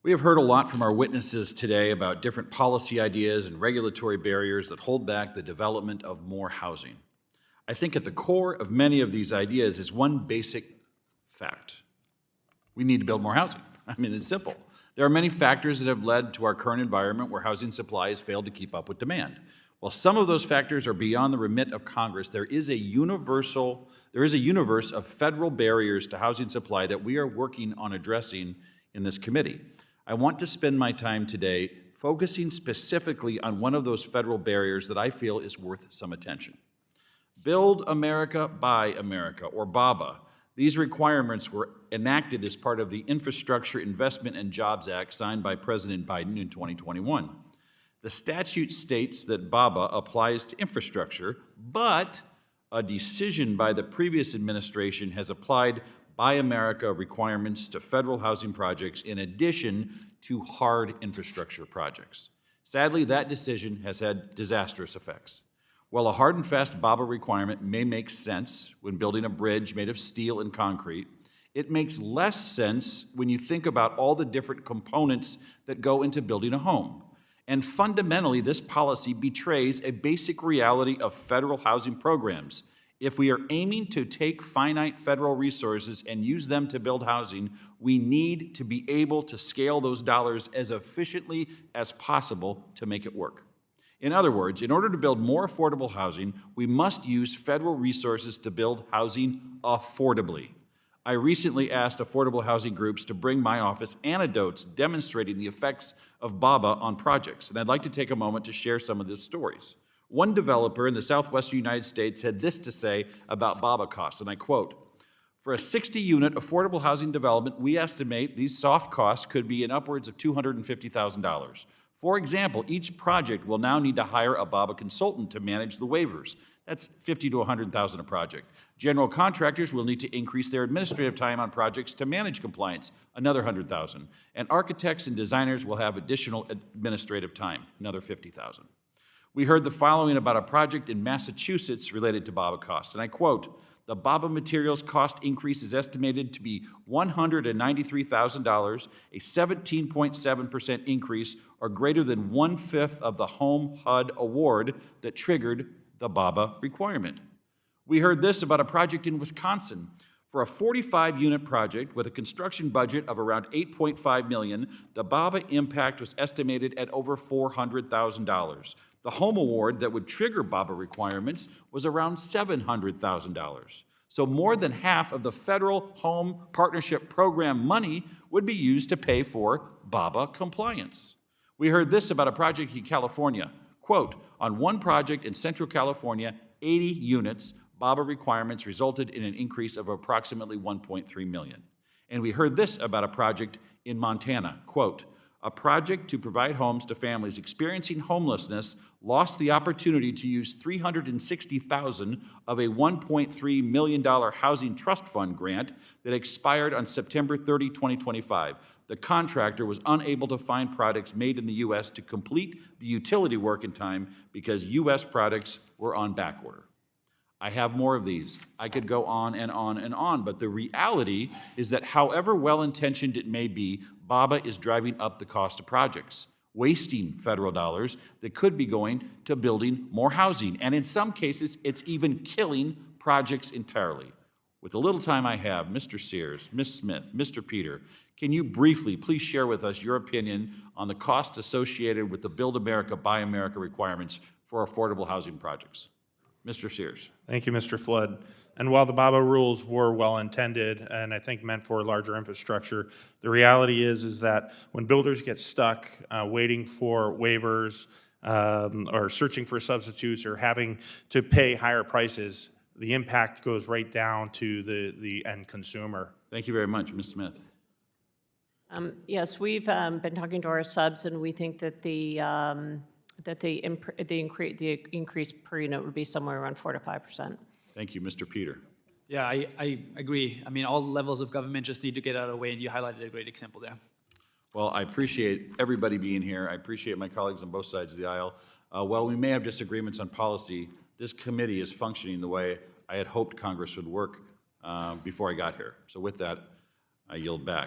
We have heard a lot from our witnesses today about different policy ideas and regulatory barriers that hold back the development of more housing. I think at the core of many of these ideas is one basic fact. We need to build more housing. I mean, it's simple. There are many factors that have led to our current environment where housing supply has failed to keep up with demand. While some of those factors are beyond the remit of Congress, there is a universe of federal barriers to housing supply that we are working on addressing in this committee. I want to spend my time today focusing specifically on one of those federal barriers that I feel is worth some attention. Build America, Buy America, or BABA. These requirements were enacted as part of the Infrastructure Investment and Jobs Act signed by President Biden in 2021. The statute states that BABA applies to infrastructure, but a decision by the previous administration has applied Buy America requirements to federal housing projects in addition to hard infrastructure projects. Sadly, that decision has had disastrous effects. While a hard and fast BABA requirement may make sense when building a bridge made of steel and concrete, it makes less sense when you think about all the different components that go into building a home. And fundamentally, this policy betrays a basic reality of federal housing programs. If we are aiming to take finite federal resources and use them to build housing, we need to be able to scale those dollars as efficiently as possible to make it work. In other words, in order to build more affordable housing, we must use federal resources to build housing affordably. I recently asked affordable housing groups to bring my office anecdotes demonstrating the effects of BABA on projects, and I'd like to take a moment to share some of those stories. One developer in the southwestern United States had this to say about BABA costs, and I quote, "For a 60-unit affordable housing development, we estimate these soft costs could be in upwards of $250,000. For example, each project will now need to hire a BABA consultant to manage the waivers. That's $50,000 to $100,000 a project. General contractors will need to increase their administrative time on projects to manage compliance, another $100,000. And architects and designers will have additional administrative time, another $50,000. We heard the following about a project in Massachusetts related to BABA costs, and I quote, "The BABA materials cost increase is estimated to be $193,000, a 17.7% increase, or greater than 1/5 of the home HUD award that triggered the BABA requirement." We heard this about a project in Wisconsin. For a 45-unit project with a construction budget of around $8.5 million, the BABA impact was estimated at over $400,000. The home award that would trigger BABA requirements was around $700,000. So more than half of the federal Home Partnership Program money would be used to pay for BABA compliance. We heard this about a project in California. Quote, "On one project in Central California, 80 units, BABA requirements resulted in an increase of approximately $1.3 million. And we heard this about a project in Montana. Quote, "A project to provide homes to families experiencing homelessness lost the opportunity to use $360,000 of a $1.3 million Housing Trust Fund grant that expired on September 30, 2025. The contractor was unable to find products made in the U.S. to complete the utility work in time because U.S. products were on back order." I have more of these. I could go on and on and on, but the reality is that however well-intentioned it may be, BABA is driving up the cost of projects, wasting federal dollars that could be going to building more housing, and in some cases, it's even killing projects entirely. With the little time I have, Mr. Sears, Ms. Smith, Mr. Peter, can you briefly please share with us your opinion on the cost associated with the Build America, Buy America requirements for affordable housing projects? Mr. Sears. Thank you, Mr. Flood. And while the BABA rules were well-intended and I think meant for larger infrastructure, the reality is that when builders get stuck waiting for waivers or searching for substitutes or having to pay higher prices, the impact goes right down to the end consumer. Thank you very much. Ms. Smith. Yes, we've been talking to our subs, and we think that the increase per unit would be somewhere around 4 to 5%. Thank you, Mr. Peter. Yeah, I agree. I mean, all levels of government just need to get out of the way, and you highlighted a great example there. Well, I appreciate everybody being here. I appreciate my colleagues on both sides of the aisle. While we may have disagreements on policy, this committee is functioning the way I had hoped Congress would work before I got here. So with that, I yield back.